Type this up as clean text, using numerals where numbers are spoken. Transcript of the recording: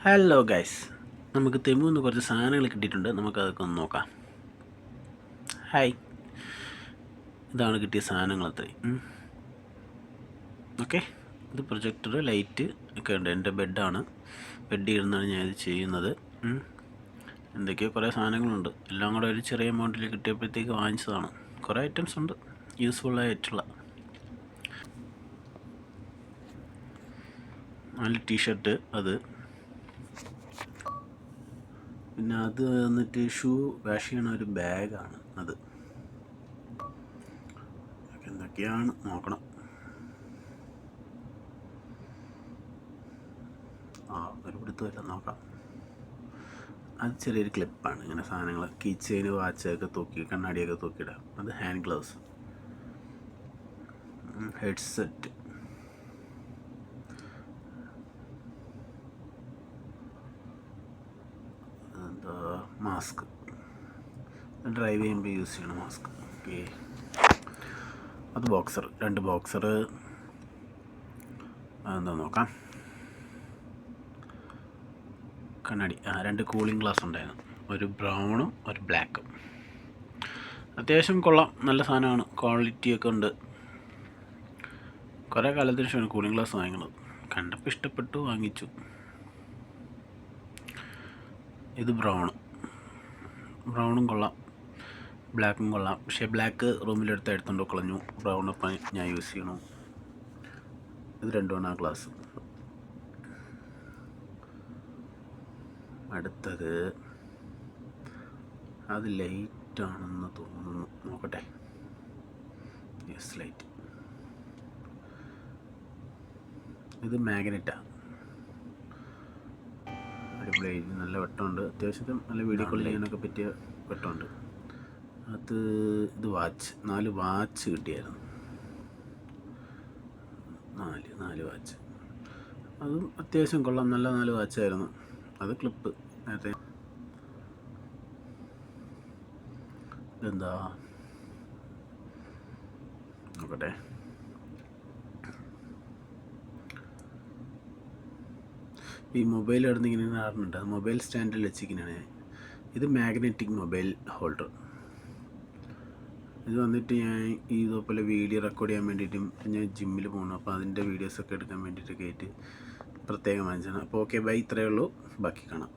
Hello guys, നമുക്ക് തെമുന്ന് കുറച്ച് സാധനങ്ങൾ കിട്ടിയിട്ടുണ്ട്. നമുക്കതൊക്കെ ഒന്ന് നോക്കാം. ഹായ്, ഇതാണ് കിട്ടിയ സാധനങ്ങൾ അത്രയും. ഓക്കെ, ഇത് പ്രൊജക്ടർ, ലൈറ്റ് ഒക്കെ ഉണ്ട്. എൻ്റെ ബെഡാണ്, ബെഡിൽ ഇരുന്നാണ് ഞാനിത് ചെയ്യുന്നത്. എന്തൊക്കെയോ കുറേ സാധനങ്ങളുണ്ട്. എല്ലാം കൂടെ ഒരു ചെറിയ എമൗണ്ടിൽ കിട്ടിയപ്പോഴത്തേക്ക് വാങ്ങിച്ചതാണ്. കുറേ ഐറ്റംസ് ഉണ്ട്, യൂസ്ഫുള്ളായിട്ടുള്ള. 4 ടീഷർട്ട്, അത് പിന്നെ അത് വന്നിട്ട് ഷൂ വാഷ് ചെയ്യണ ഒരു ബാഗാണ്. അത് എന്തൊക്കെയാണ് നോക്കണം. ഒരു പിടുത്തമില്ല, നോക്കാം. അത് ചെറിയൊരു ക്ലിപ്പാണ്. ഇങ്ങനെ സാധനങ്ങൾ, കീ ചെയിൻ, വാച്ചൊക്കെ തൂക്കി, കണ്ണാടിയൊക്കെ തൂക്കിയിടാം. അത് ഹാൻഡ് ഗ്ലൗസ്, ഹെഡ്സെറ്റ്, എന്താ മാസ്ക്, ഡ്രൈവ് ചെയ്യുമ്പോൾ യൂസ് ചെയ്യണം മാസ്ക്. ഓക്കെ, അത് ബോക്സർ, 2 ബോക്സർ. അതെന്താ നോക്കാം. കണ്ണാടി, 2 കൂളിംഗ് ഗ്ലാസ് ഉണ്ടായിരുന്നു. ഒരു ബ്രൗണും ഒരു ബ്ലാക്കും. അത്യാവശ്യം കൊള്ളാം, നല്ല സാധനമാണ്, ക്വാളിറ്റിയൊക്കെ ഉണ്ട്. കുറേ കാലത്തിന് ശേഷമാണ് കൂളിംഗ് ഗ്ലാസ് വാങ്ങിക്കുന്നത്. കണ്ടപ്പോൾ ഇഷ്ടപ്പെട്ടു, വാങ്ങിച്ചു. ഇത് ബ്രൗണും കൊള്ളാം, ബ്ലാക്കും കൊള്ളാം. പക്ഷേ ബ്ലാക്ക് റൂമിലെടുത്ത് എടുത്തുകൊണ്ട് കളഞ്ഞു. ബ്രൗൺ അപ്പം ഞാൻ യൂസ് ചെയ്യണു. ഇത് 2 ഗ്ലാസ്. അടുത്തത് അത് ലൈറ്റാണെന്ന് തോന്നുന്നു, നോക്കട്ടെ. Yes, light. ഇത് മാഗ്നറ്റാണ്. അടിപൊളി, നല്ല വെട്ടമുണ്ട്. അത്യാവശ്യത്തിന് നല്ല വീഡിയോ കോൾ ചെയ്യാനൊക്കെ പറ്റിയ വെട്ടമുണ്ട്. ഇത് വാച്ച്, 4 വാച്ച് കിട്ടിയായിരുന്നു. 4 വാച്ച്, അതും അത്യാവശ്യം കൊള്ളാം, നല്ല 4 വാച്ചായിരുന്നു. അത് ക്ലിപ്പ് നേരത്തെ. ഇതെന്താ നോക്കട്ടെ. ഈ മൊബൈൽ ഇടുന്ന ഇങ്ങനെ കാണുന്നുണ്ട്, അത് മൊബൈൽ സ്റ്റാൻഡിൽ വെച്ചിരിക്കുന്നതാണ്. ഇത് മാഗ്നറ്റിക് മൊബൈൽ ഹോൾഡർ. ഇത് വന്നിട്ട് ഞാൻ ഇതുപോലെ വീഡിയോ റെക്കോർഡ് ചെയ്യാൻ വേണ്ടിയിട്ടും, ഞാൻ ജിമ്മിൽ പോകണം, അപ്പോൾ അതിൻ്റെ വീഡിയോസൊക്കെ എടുക്കാൻ വേണ്ടിയിട്ടൊക്കെ ആയിട്ട് പ്രത്യേകം വാങ്ങിച്ചാണ്. അപ്പോൾ ഓക്കെ, ബൈ, ഇത്രയേ ഉള്ളൂ. ബാക്കി കാണാം.